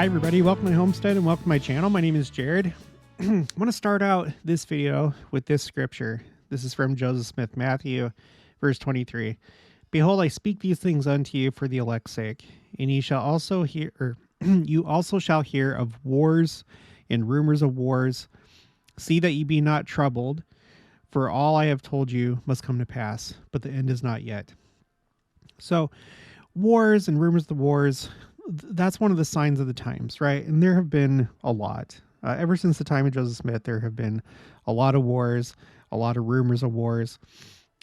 Hi everybody, welcome to my homestead and welcome to my channel. My name is Jared. I want to start out this video with this scripture. This is from Joseph Smith, Matthew, verse 23. Behold, I speak these things unto you for the elect's sake, and ye shall also hear, you also shall hear of wars and rumors of wars. See that ye be not troubled, for all I have told you must come to pass, but the end is not yet. So, wars and rumors of the wars, that's one of the signs of the times, right? And there have been a lot. Ever since the time of Joseph Smith, there have been a lot of wars, a lot of rumors of wars.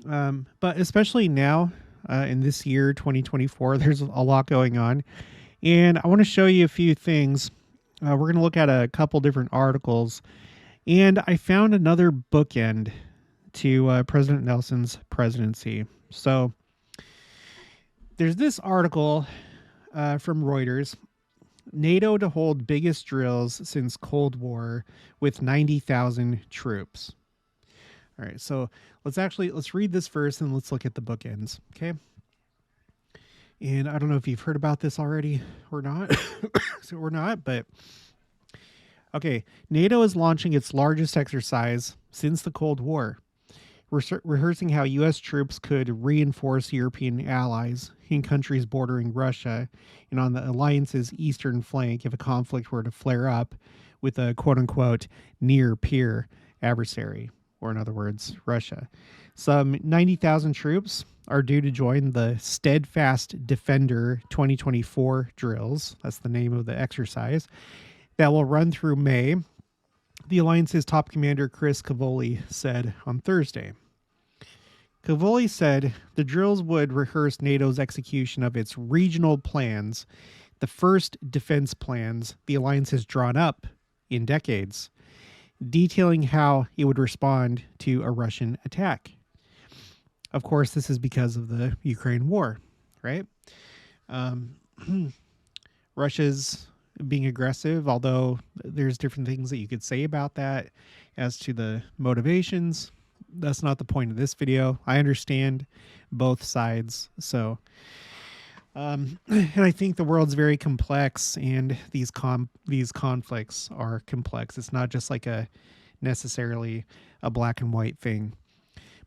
But especially now, in this year, 2024, there's a lot going on. And I want to show you a few things. We're going to look at a couple different articles. And I found another bookend to President Nelson's presidency. So there's this article from Reuters. NATO to hold biggest drills since Cold War with 90,000 troops. All right, so let's read this first and let's look at the bookends, okay? And I don't know if you've heard about this already or not. So we're not, but okay. NATO is launching its largest exercise since the Cold War, rehearsing how U.S. troops could reinforce European allies in countries bordering Russia and on the alliance's eastern flank if a conflict were to flare up with a quote-unquote near-peer adversary, or in other words, Russia. Some 90,000 troops are due to join the Steadfast Defender 2024 drills. That's the name of the exercise that will run through May, the alliance's top commander Chris Cavoli said on Thursday. Cavoli said the drills would rehearse NATO's execution of its regional plans, the first defense plans the alliance has drawn up in decades, detailing how it would respond to a Russian attack. Of course, this is because of the Ukraine war, right? Russia's being aggressive, although there's different things that you could say about that as to the motivations. That's not the point of this video. I understand both sides. So, and I think the world's very complex, and these conflicts are complex. It's not just like necessarily a black and white thing.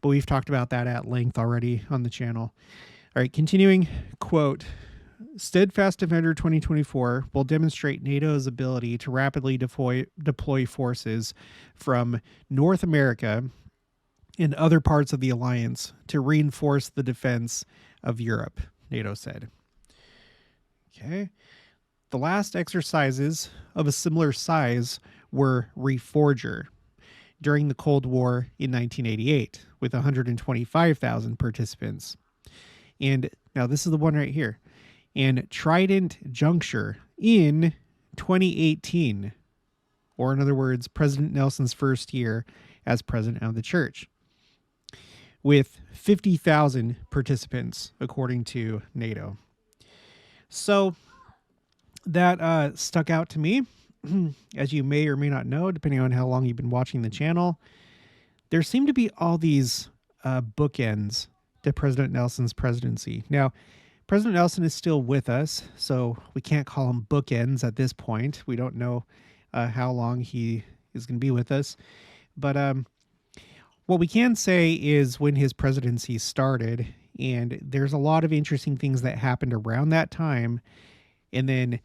But we've talked about that at length already on the channel. All right, continuing, quote, Steadfast Defender 2024 will demonstrate NATO's ability to rapidly deploy forces from North America and other parts of the alliance to reinforce the defense of Europe, NATO said. Okay. The last exercises of a similar size were Reforger during the Cold War in 1988 with 125,000 participants. And now this is the one right here. And Trident Juncture in 2018, or in other words, President Nelson's first year as president of the church, with 50,000 participants, according to NATO. So that stuck out to me. As you may or may not know, depending on how long you've been watching the channel, there seem to be all these bookends to President Nelson's presidency. Now, President Nelson is still with us, so we can't call him bookends at this point. We don't know how long he is going to be with us. But what we can say is when his presidency started, and there's a lot of interesting things that happened around that time, and then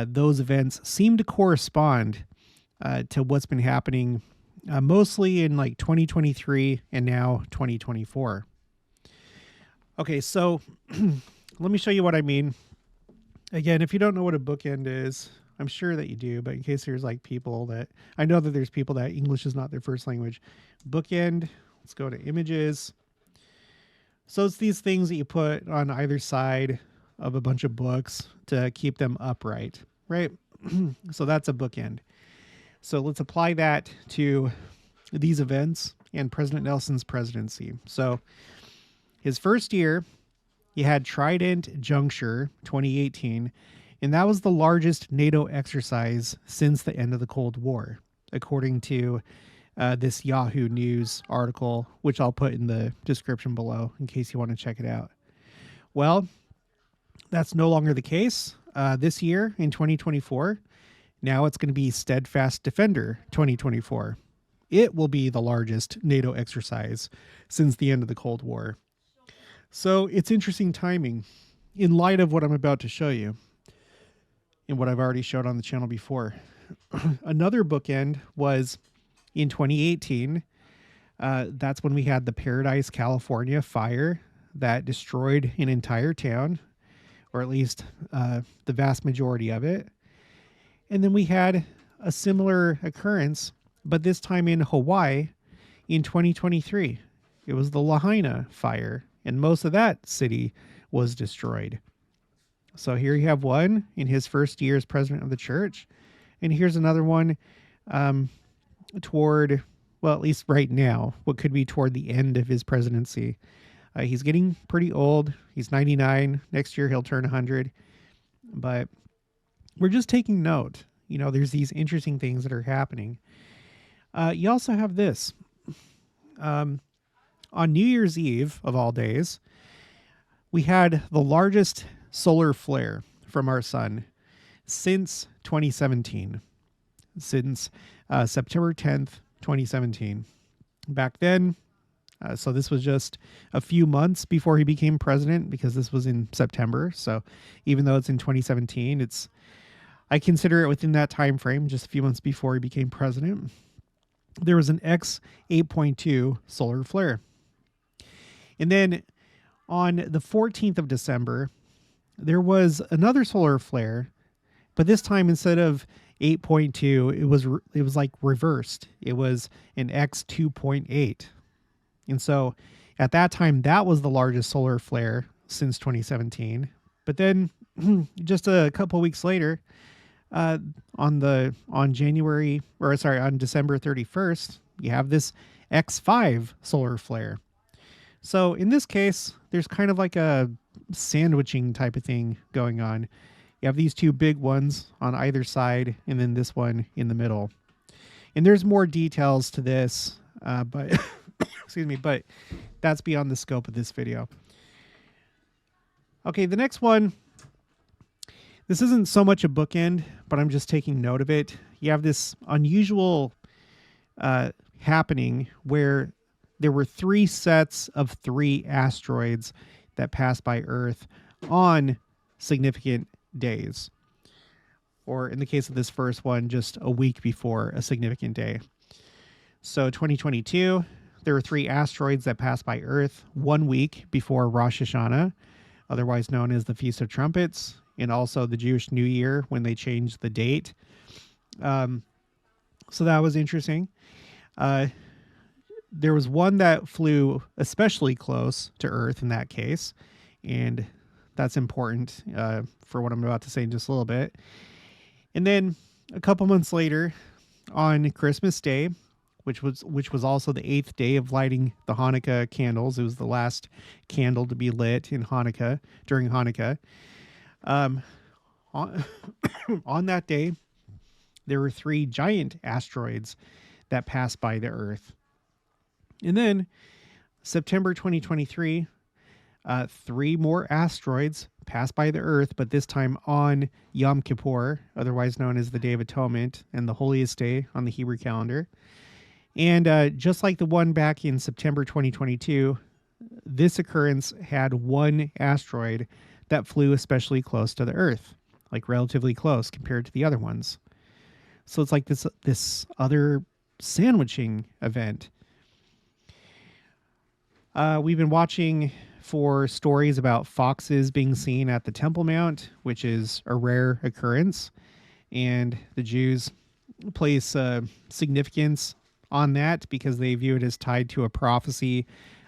those events seem to correspond to what's been happening mostly in like 2023 and now 2024. Okay, so let me show you what I mean. Again, if you don't know what a bookend is, I'm sure that you do, but in case there's like people that, I know that there's people that English is not their first language. Bookend, let's go to images. So it's these things that you put on either side of a bunch of books to keep them upright, right? So that's a bookend. So let's apply that to these events and President Nelson's presidency. So his first year, he had Trident Juncture 2018, and that was the largest NATO exercise since the end of the Cold War, according to this Yahoo News article, which I'll put in the description below in case you want to check it out. Well, that's no longer the case. this year in 2024. Now it's going to be Steadfast Defender 2024. It will be the largest NATO exercise since the end of the Cold War. So it's interesting timing in light of what I'm about to show you and what I've already showed on the channel before. Another bookend was in 2018. That's when we had the Paradise, California fire that destroyed an entire town, or at least the vast majority of it. And then we had a similar occurrence, but this time in Hawaii in 2023. It was the Lahaina fire, and most of that city was destroyed. So here you have one in his first year as president of the church. And here's another one toward, well, at least right now, what could be toward the end of his presidency. He's getting pretty old. He's 99. Next year, he'll turn 100. But we're just taking note. You know, there's these interesting things that are happening. You also have this. On New Year's Eve, of all days, we had the largest solar flare from our sun since 2017. Since September 10th, 2017. Back then, so this was just a few months before he became president, because this was in September. So even though it's in 2017, I consider it within that time frame, just a few months before he became president. There was an X 8.2 solar flare. And then on the 14th of December, there was another solar flare, but this time instead of 8.2, it was like reversed. It was an X 2.8. And so at that time, that was the largest solar flare since 2017. But then just a couple weeks later, on December 31st, you have this X5 solar flare. So in this case, there's kind of like a sandwiching type of thing going on. You have these two big ones on either side, and then this one in the middle. And there's more details to this, but excuse me, but that's beyond the scope of this video. Okay, the next one. This isn't so much a bookend, but I'm just taking note of it. You have this unusual happening where there were 3 sets of 3 asteroids that passed by Earth on significant days. Or in the case of this first one, just a week before a significant day. So 2022, there were 3 asteroids that passed by Earth 1 week before Rosh Hashanah, otherwise known as the Feast of Trumpets, and also the Jewish New Year when they changed the date. So that was interesting. There was one that flew especially close to Earth in that case, and that's important for what I'm about to say in just a little bit. And then a couple months later, on Christmas Day, which was also the 8th day of lighting the Hanukkah candles. It was the last candle to be lit in Hanukkah, during Hanukkah. On that day, there were 3 giant asteroids that passed by the Earth. And then September 2023, 3 more asteroids passed by the Earth, but this time on Yom Kippur, otherwise known as the Day of Atonement and the holiest day on the Hebrew calendar. And just like the one back in September 2022, this occurrence had 1 asteroid that flew especially close to the Earth, like relatively close compared to the other ones. So it's like this other sandwiching event. We've been watching for stories about foxes being seen at the Temple Mount, which is a rare occurrence. And the Jews place significance on that because they view it as tied to a prophecy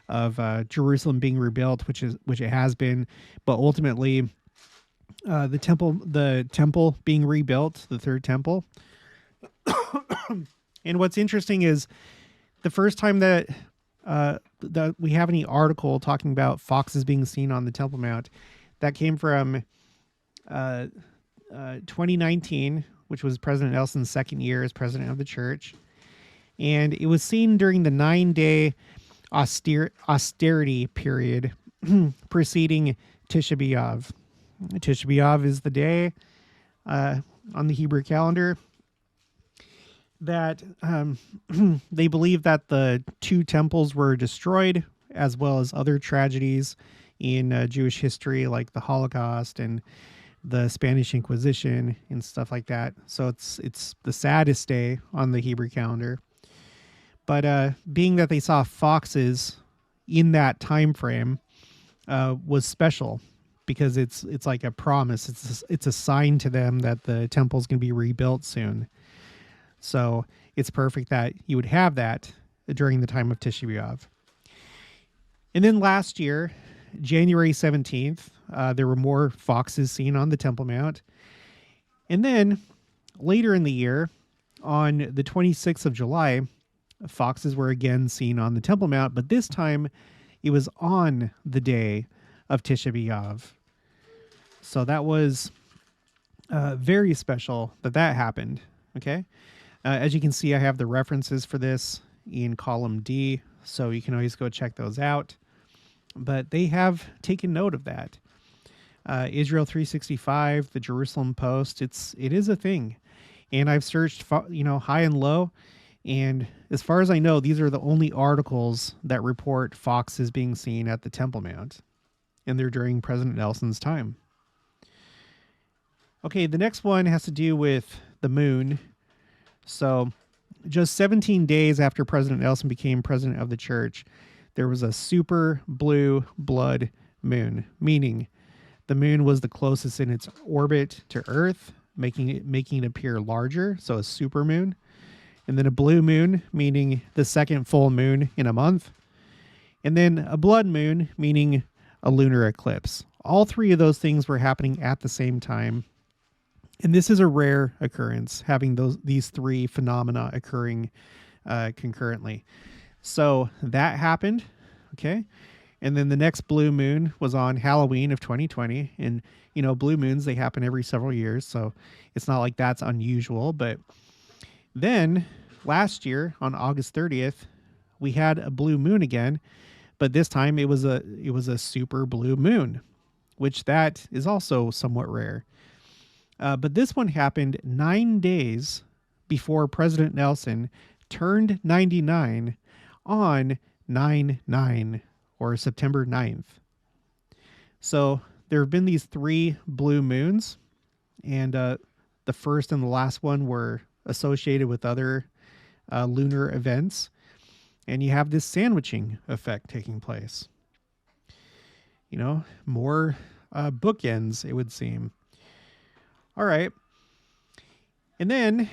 of Jerusalem being rebuilt, which it has been, but ultimately the temple being rebuilt, the third temple. And what's interesting is the first time that we have any article talking about foxes being seen on the Temple Mount, that came from 2019, which was President Nelson's second year as president of the church. And it was seen during the 9-day austerity period preceding Tisha B'Av. Tisha B'Av is the day on the Hebrew calendar that they believe that the two temples were destroyed, as well as other tragedies in Jewish history, like the Holocaust and the Spanish Inquisition and stuff like that. So it's the saddest day on the Hebrew calendar. But being that they saw foxes in that time frame was special, because it's like a promise. It's a sign to them that the temple's going to be rebuilt soon. So it's perfect that you would have that during the time of Tisha B'Av. And then last year, January 17th, there were more foxes seen on the Temple Mount. And then later in the year, on the 26th of July, foxes were again seen on the Temple Mount, but this time it was on the day of Tisha B'Av. So that was very special that happened. Okay. As you can see, I have the references for this in column D, so you can always go check those out. But they have taken note of that. Israel 365, the Jerusalem Post, it is a thing. And I've searched, high and low. And as far as I know, these are the only articles that report foxes being seen at the Temple Mount. And they're during President Nelson's time. Okay, the next one has to do with the moon. So just 17 days after President Nelson became president of the church, there was a super blue blood moon, meaning the moon was the closest in its orbit to Earth, making it appear larger, so a super moon. And then a blue moon, meaning the second full moon in a month. And then a blood moon, meaning a lunar eclipse. All three of those things were happening at the same time. And this is a rare occurrence, having these three phenomena occurring concurrently. So that happened, okay? And then the next blue moon was on Halloween of 2020. And, blue moons, they happen every several years, so it's not like that's unusual. But then last year on August 30th, we had a blue moon again, but this time it was a super blue moon, which that is also somewhat rare. But this one happened 9 days before President Nelson turned 99 on 9/9, or September 9th. So there have been these three blue moons, and the first and the last one were associated with other lunar events. And you have this sandwiching effect taking place. More bookends, it would seem. All right. And then,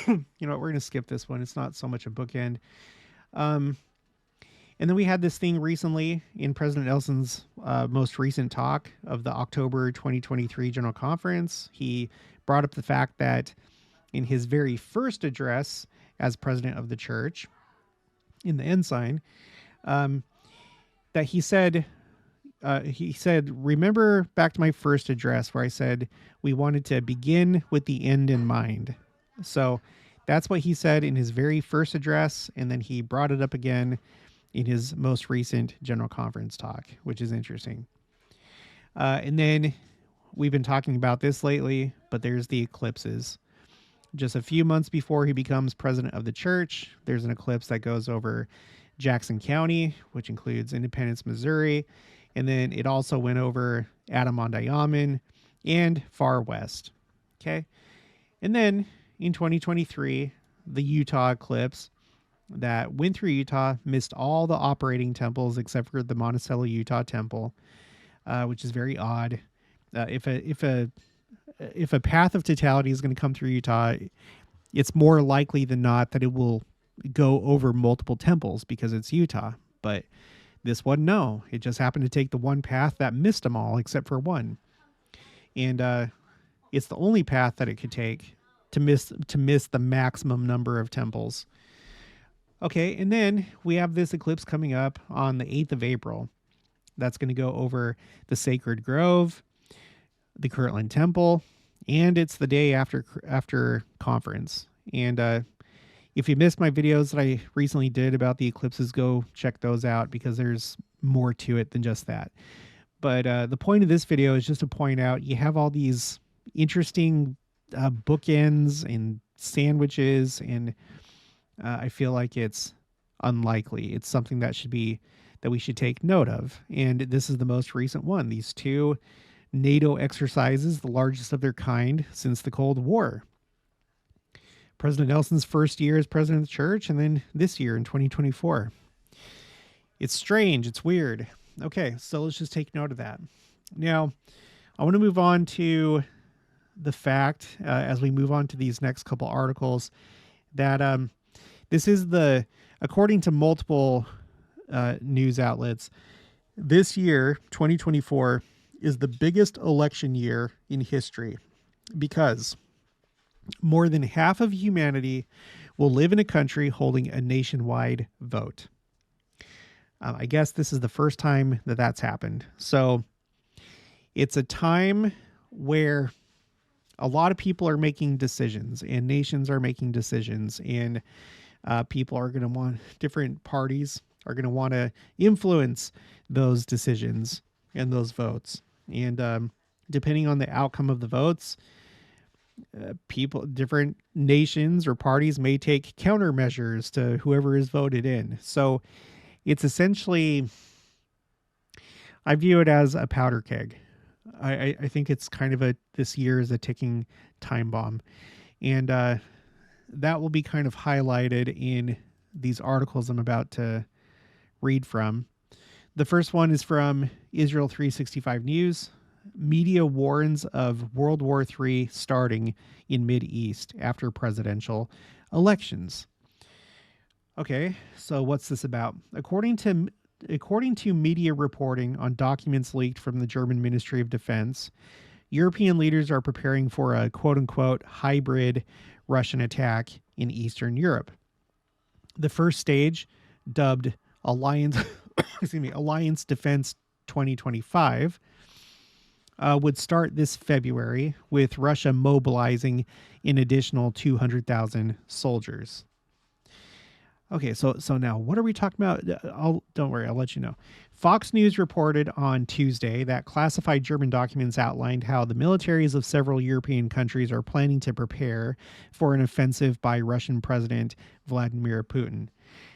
we're going to skip this one. It's not so much a bookend. And then we had this thing recently in President Nelson's most recent talk of the October 2023 General Conference. He brought up the fact that in his very first address as president of the church, in the ensign, that he said, remember back to my first address where I said we wanted to begin with the end in mind. So that's what he said in his very first address. And then he brought it up again in his most recent General Conference talk, which is interesting. And then we've been talking about this lately, but there's the eclipses. Just a few months before he becomes president of the church, there's an eclipse that goes over Jackson County, which includes Independence, Missouri. And then it also went over Adirondack and far west. Okay. And then in 2023, the Utah eclipse that went through Utah missed all the operating temples except for the Monticello, Utah temple, which is very odd. If a path of totality is going to come through Utah, it's more likely than not that it will go over multiple temples because it's Utah. But this one, no, it just happened to take the one path that missed them all except for one. And it's the only path that it could take to miss the maximum number of temples. Okay, and then we have this eclipse coming up on the 8th of April. That's going to go over the Sacred Grove, the Kirtland Temple, and it's the day after conference. And if you missed my videos that I recently did about the eclipses, go check those out because there's more to it than just that. But the point of this video is just to point out you have all these interesting bookends and sandwiches, and I feel like it's unlikely. It's something that we should take note of. And this is the most recent one. These two NATO exercises, the largest of their kind since the Cold War. President Nelson's first year as president of the church, and then this year in 2024. It's strange. It's weird. Okay, so let's just take note of that. Now, I want to move on to the fact, as we move on to these next couple articles, that this is according to multiple news outlets, this year, 2024, is the biggest election year in history because more than half of humanity will live in a country holding a nationwide vote. I guess this is the first time that that's happened. So it's a time where a lot of people are making decisions and nations are making decisions, and people are going to want, different parties are going to want to influence those decisions and those votes. And depending on the outcome of the votes, different nations or parties may take countermeasures to whoever is voted in. So it's essentially, I view it as a powder keg. I think it's kind of this year is a ticking time bomb. And that will be kind of highlighted in these articles I'm about to read from. The first one is from Israel 365 News. Media warns of World War III starting in Mideast after presidential elections. Okay, so what's this about? According to media reporting on documents leaked from the German Ministry of Defense, European leaders are preparing for a quote-unquote hybrid Russian attack in Eastern Europe. The first stage, dubbed Alliance Defense 2025, would start this February, with Russia mobilizing an additional 200,000 soldiers. Okay, so now what are we talking about? Don't worry, I'll let you know. Fox News reported on Tuesday that classified German documents outlined how the militaries of several European countries are planning to prepare for an offensive by Russian President Vladimir Putin.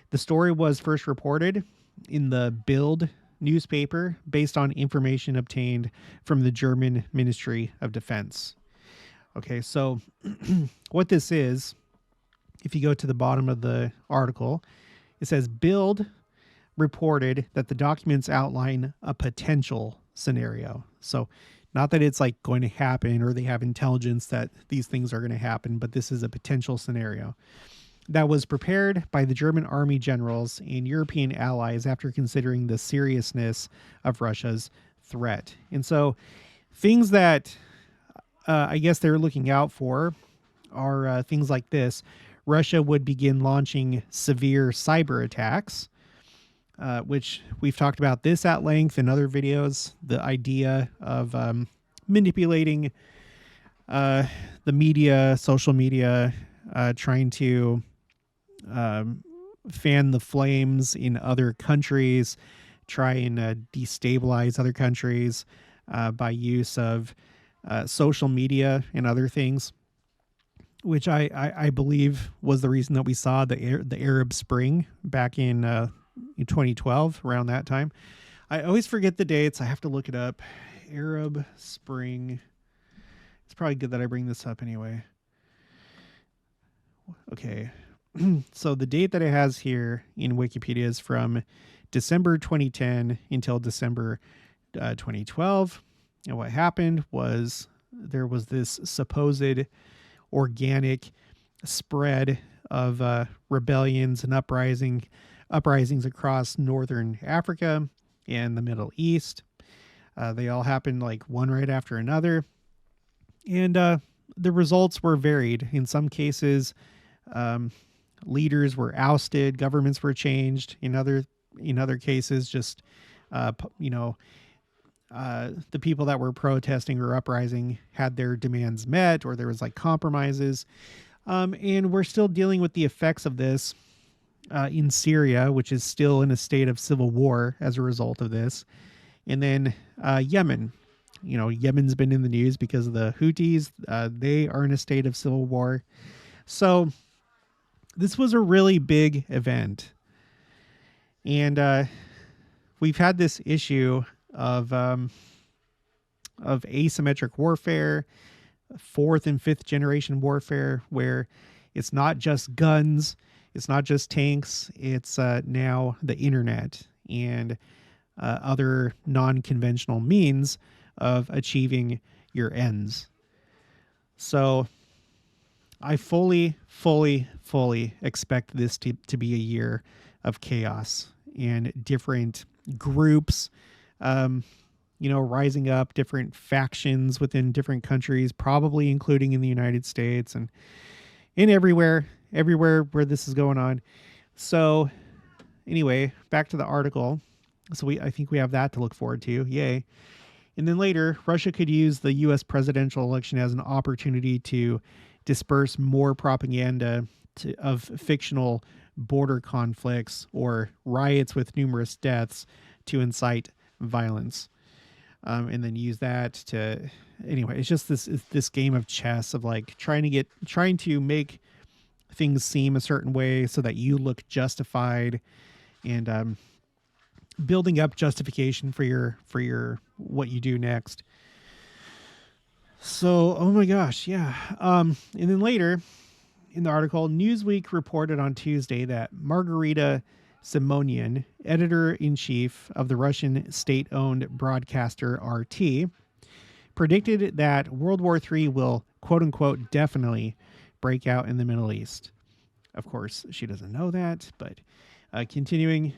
The story was first reported in the Bild newspaper based on information obtained from the German Ministry of Defense. Okay, so what this is, if you go to the bottom of the article, it says Bild reported that the documents outline a potential scenario. So not that it's like going to happen or they have intelligence that these things are going to happen, but this is a potential scenario that was prepared by the German army generals and European allies after considering the seriousness of Russia's threat. And so things that I guess they're looking out for are things like this. Russia would begin launching severe cyber attacks, which we've talked about this at length in other videos. The idea of manipulating the media, social media, trying to fan the flames in other countries, try and destabilize other countries by use of social media and other things, which I believe was the reason that we saw the Arab Spring back in 2012, around that time. I always forget the dates. I have to look it up. Arab Spring. It's probably good that I bring this up anyway. Okay. So the date that it has here in Wikipedia is from December 2010 until December 2012. And what happened was there was this supposed organic spread of rebellions and uprisings across northern Africa and the Middle East. They all happened like one right after another. And the results were varied. In some cases, leaders were ousted, governments were changed. In other cases, just the people that were protesting or uprising had their demands met, or there was like compromises. And we're still dealing with the effects of this in Syria, which is still in a state of civil war as a result of this. And then Yemen. Yemen's been in the news because of the Houthis. They are in a state of civil war. So this was a really big event. And we've had this issue of asymmetric warfare, fourth and fifth generation warfare, where it's not just guns, it's not just tanks, it's now the internet and other non-conventional means of achieving your ends. So I fully expect this to be a year of chaos and different groups, rising up, different factions within different countries, probably including in the United States and everywhere where this is going on. So anyway, back to the article. So I think we have that to look forward to. Yay. And then later, Russia could use the U.S. presidential election as an opportunity to disperse more propaganda of fictional border conflicts or riots with numerous deaths to incite violence. And then use that to, anyway, it's just this game of chess of like trying to make things seem a certain way so that you look justified, and building up justification for your what you do next. So, oh my gosh, yeah. And then later in the article, Newsweek reported on Tuesday that Margarita Simonian, editor-in-chief of the Russian state-owned broadcaster RT, predicted that World War III will, quote-unquote, definitely break out in the Middle East. Of course, she doesn't know that, but continuing,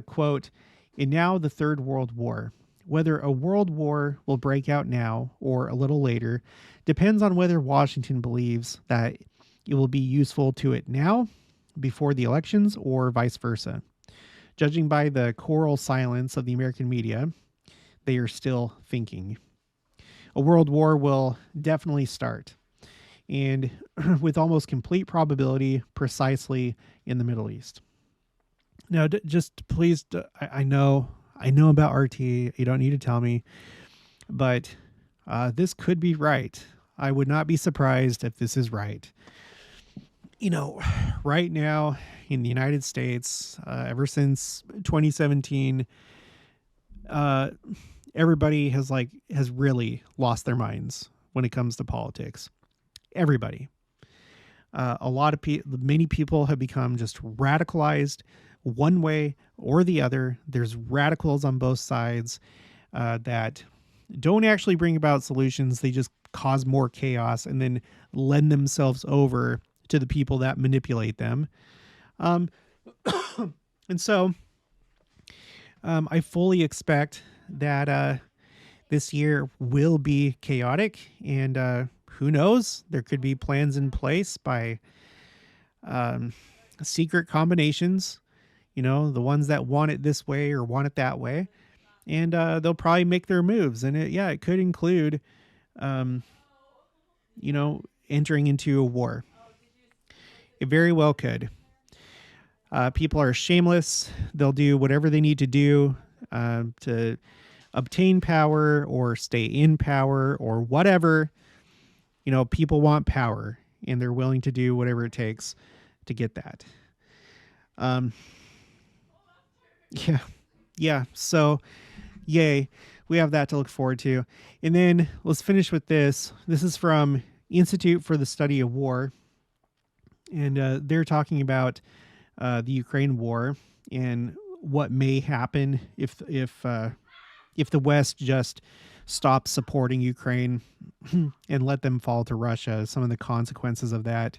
quote, "In now the Third World War. Whether a world war will break out now or a little later depends on whether Washington believes that it will be useful to it now, before the elections, or vice versa. Judging by the choral silence of the American media, they are still thinking. A world war will definitely start, and with almost complete probability, precisely in the Middle East." Now, just please, I know about RT. You don't need to tell me, but this could be right. I would not be surprised if this is right. Right now in the United States, ever since 2017, everybody has really lost their minds when it comes to politics. Everybody. Many people have become just radicalized one way or the other. There's radicals on both sides that don't actually bring about solutions. They just cause more chaos and then lend themselves over to the people that manipulate them. And so I fully expect that this year will be chaotic, and who knows, there could be plans in place by secret combinations, the ones that want it this way or want it that way. And they'll probably make their moves. And it could include, entering into a war. It very well could. People are shameless. They'll do whatever they need to do to obtain power or stay in power or whatever. People want power, and they're willing to do whatever it takes to get that. Yeah. So, yay. We have that to look forward to. And then let's finish with this. This is from Institute for the Study of War. And they're talking about the Ukraine war and what may happen if the West just stops supporting Ukraine and let them fall to Russia, some of the consequences of that.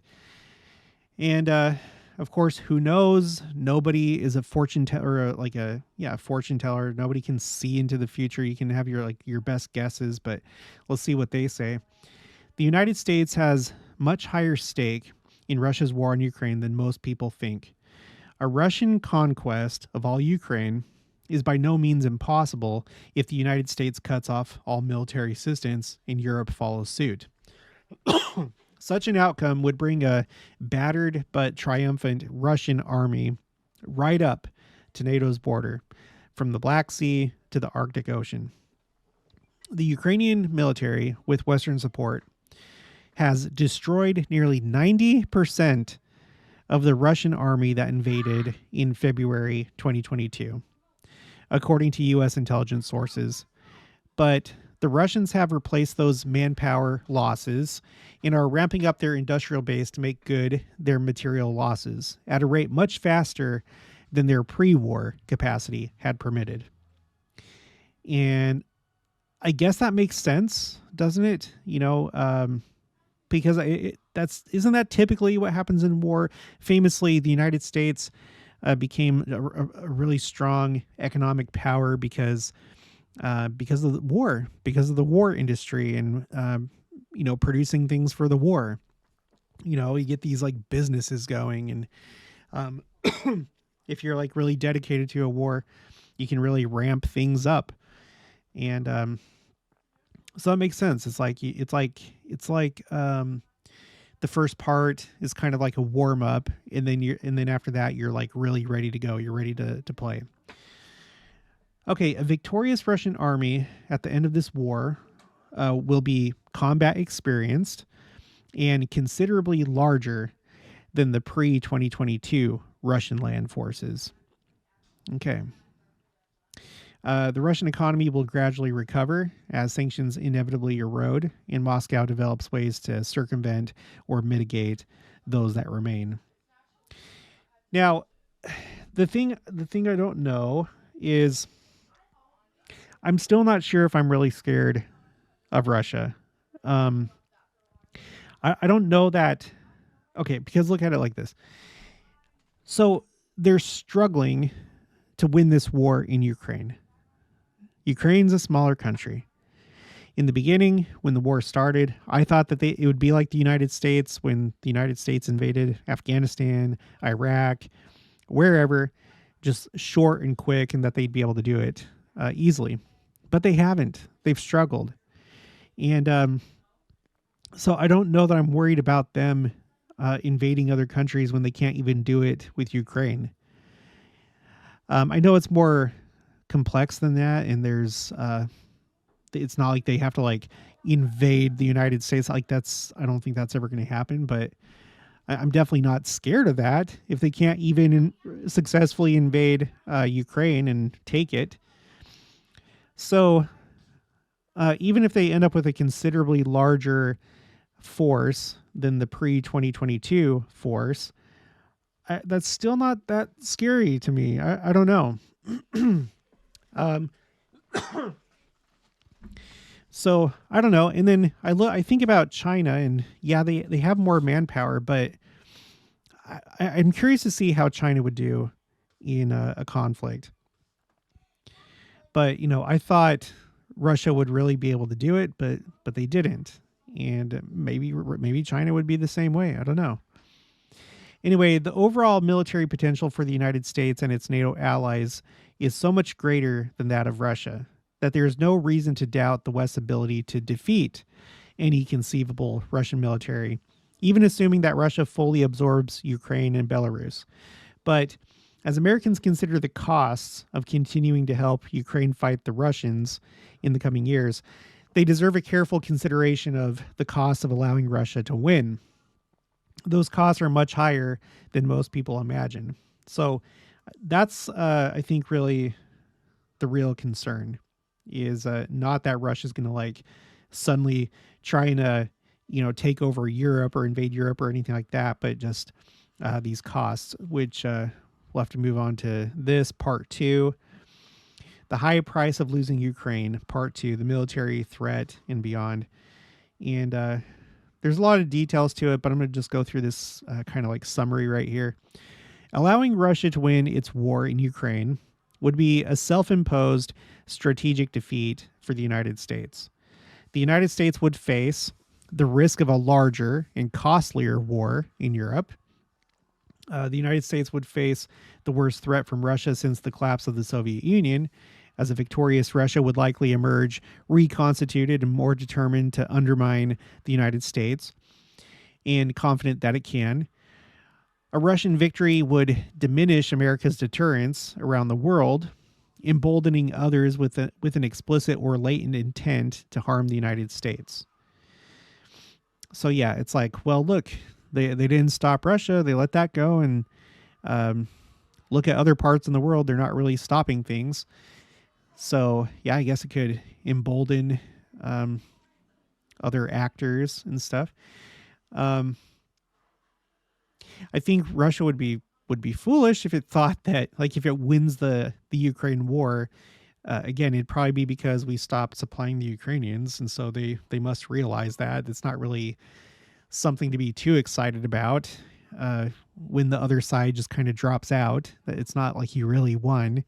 And of course, who knows? Nobody is a fortune teller, fortune teller. Nobody can see into the future. You can have your best guesses, but let's see what they say. The United States has much higher stake in Russia's war on Ukraine than most people think. A Russian conquest of all Ukraine is by no means impossible if the United States cuts off all military assistance and Europe follows suit. Such an outcome would bring a battered but triumphant Russian army right up to NATO's border, from the Black Sea to the Arctic Ocean. The Ukrainian military, with Western support, has destroyed nearly 90% of the Russian army that invaded in February 2022, according to U.S. intelligence sources. But the Russians have replaced those manpower losses and are ramping up their industrial base to make good their material losses at a rate much faster than their pre-war capacity had permitted. And I guess that makes sense, doesn't it? Because isn't that typically what happens in war? Famously, the United States became a really strong economic power because of the war industry and producing things for the war. You get these like businesses going, and if you're like really dedicated to a war, you can really ramp things up, and so that makes sense. It's like the first part is kind of like a warm up, and then after that you're like really ready to go. You're ready to play. Okay, a victorious Russian army at the end of this war will be combat experienced and considerably larger than the pre-2022 Russian land forces. Okay. The Russian economy will gradually recover as sanctions inevitably erode, and Moscow develops ways to circumvent or mitigate those that remain. Now, the thing I don't know is I'm still not sure if I'm really scared of Russia. I don't know that. Okay, because look at it like this. So they're struggling to win this war in Ukraine. Ukraine's a smaller country. In the beginning, when the war started, I thought that it would be like the United States when the United States invaded Afghanistan, Iraq, wherever, just short and quick, and that they'd be able to do it easily. But they haven't. They've struggled. And so I don't know that I'm worried about them invading other countries when they can't even do it with Ukraine. I know it's more complex than that, and there's it's not like they have to like invade the United States. Like I don't think that's ever going to happen, but I'm definitely not scared of that. If they can't even successfully invade Ukraine and take it. So even if they end up with a considerably larger force than the pre-2022 force, that's still not that scary to me. I don't know. So I don't know. And then I think about China, and yeah, they have more manpower, but I'm curious to see how China would do in a conflict. But I thought Russia would really be able to do it, but they didn't. And maybe China would be the same way. I don't know. Anyway, the overall military potential for the United States and its NATO allies is so much greater than that of Russia that there is no reason to doubt the West's ability to defeat any conceivable Russian military, even assuming that Russia fully absorbs Ukraine and Belarus. But as Americans consider the costs of continuing to help Ukraine fight the Russians in the coming years, they deserve a careful consideration of the cost of allowing Russia to win. Those costs are much higher than most people imagine. So that's, I think, really the real concern is not that Russia's going to like suddenly trying to, take over Europe or invade Europe or anything like that, but just these costs, which we'll have to move on to this part 2. The high price of losing Ukraine, part 2, the military threat and beyond. And there's a lot of details to it, but I'm going to just go through this kind of like summary right here. Allowing Russia to win its war in Ukraine would be a self-imposed strategic defeat for the United States. The United States would face the risk of a larger and costlier war in Europe. The United States would face the worst threat from Russia since the collapse of the Soviet Union, as a victorious Russia would likely emerge reconstituted and more determined to undermine the United States, and confident that it can. A Russian victory would diminish America's deterrence around the world emboldening others with an explicit or latent intent to harm the United States. So yeah, it's like, well, look, they didn't stop Russia. They let that go. And look at other parts in the world. They're not really stopping things. So yeah, I guess it could embolden other actors and stuff. I think Russia would be foolish if it thought that, like, if it wins the Ukraine war, again, it'd probably be because we stopped supplying the Ukrainians, and so they must realize that it's not really something to be too excited about when the other side just kind of drops out. It's not like you really won.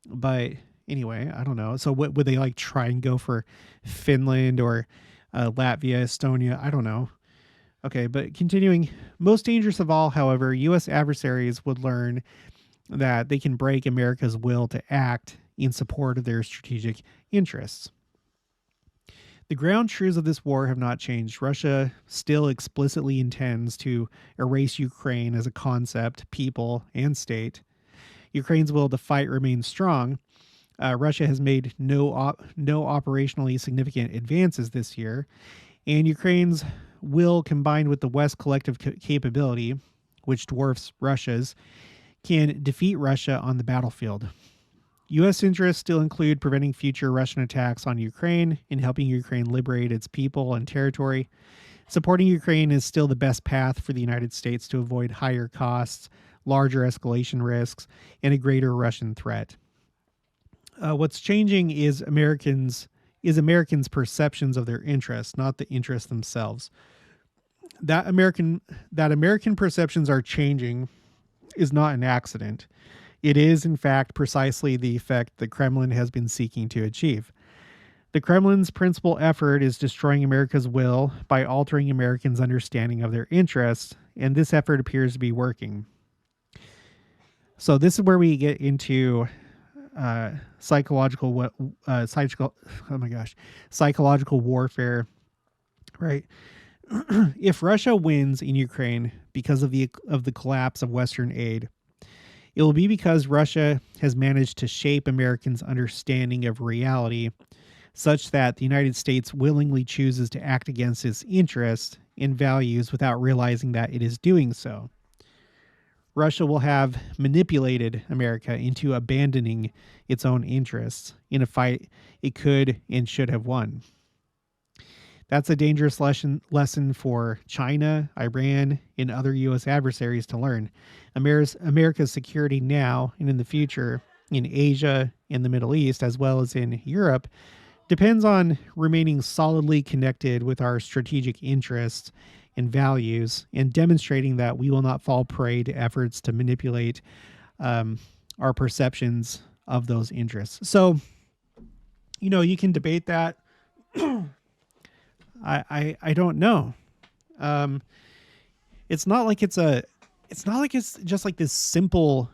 But anyway, I don't know. So what would they like try and go for Finland or Latvia, Estonia? I don't know. Okay, but continuing, most dangerous of all, however, U.S. adversaries would learn that they can break America's will to act in support of their strategic interests. The ground truths of this war have not changed. Russia still explicitly intends to erase Ukraine as a concept, people, and state. Ukraine's will to fight remains strong. Russia has made no operationally significant advances this year, and Ukraine's will, combined with the West's collective capability, which dwarfs Russia's, can defeat Russia on the battlefield. U.S. interests still include preventing future Russian attacks on Ukraine and helping Ukraine liberate its people and territory. Supporting Ukraine is still the best path for the United States to avoid higher costs, larger escalation risks, and a greater Russian threat. What's changing is Americans' perceptions of their interests, not the interests themselves. That American perceptions are changing is not an accident. It is, in fact, precisely the effect the Kremlin has been seeking to achieve. The Kremlin's principal effort is destroying America's will by altering Americans' understanding of their interests, and this effort appears to be working. So this is where we get into psychological warfare, right? If Russia wins in Ukraine because of the collapse of Western aid, it will be because Russia has managed to shape Americans' understanding of reality such that the United States willingly chooses to act against its interests and values without realizing that it is doing so. Russia will have manipulated America into abandoning its own interests in a fight it could and should have won. That's a dangerous lesson for China, Iran, and other U.S. adversaries to learn. America's security now and in the future in Asia, in the Middle East, as well as in Europe, depends on remaining solidly connected with our strategic interests and values and demonstrating that we will not fall prey to efforts to manipulate our perceptions of those interests. So, you can debate that. I don't know. It's not like it's just like this simple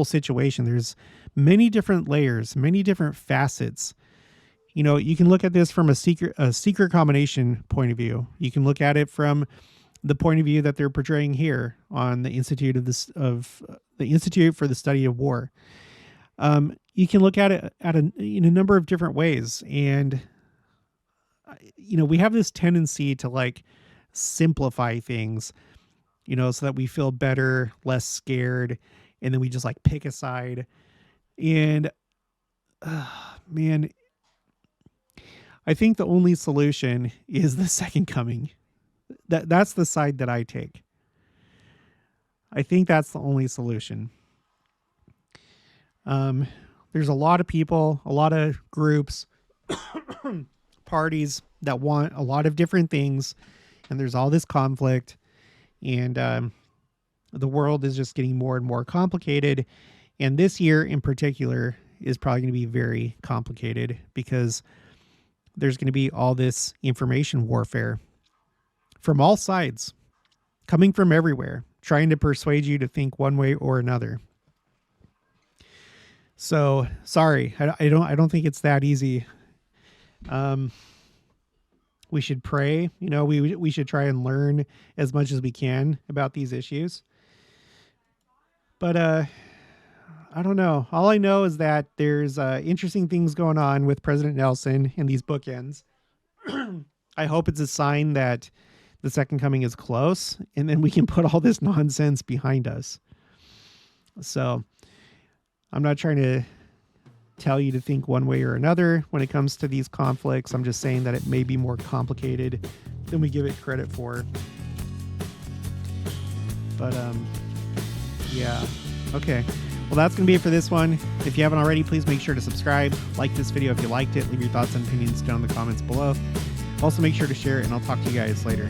situation. There's many different layers, many different facets. You can look at this from a secret combination point of view. You can look at it from the point of view that they're portraying here on the Institute the Institute for the Study of War. You can look at it in a number of different ways, and we have this tendency to like simplify things, so that we feel better, less scared, and then we just like pick a side. And man, I think the only solution is the second coming. That's the side that I take. I think that's the only solution. There's a lot of people, a lot of groups, parties that want a lot of different things, and there's all this conflict, and the world is just getting more and more complicated. And this year in particular is probably going to be very complicated because there's going to be all this information warfare from all sides, coming from everywhere, trying to persuade you to think one way or another. So sorry, I don't think it's that easy. We should pray, we should try and learn as much as we can about these issues. But I don't know. All I know is that there's interesting things going on with President Nelson and these bookends. I hope it's a sign that the second coming is close, and then we can put all this nonsense behind us. So I'm not trying to tell you to think one way or another when it comes to these conflicts. I'm just saying that it may be more complicated than we give it credit for. But yeah. Okay. Well, that's going to be it for this one. If you haven't already, please make sure to subscribe, like this video if you liked it, leave your thoughts and opinions down in the comments below. Also, make sure to share it, and I'll talk to you guys later.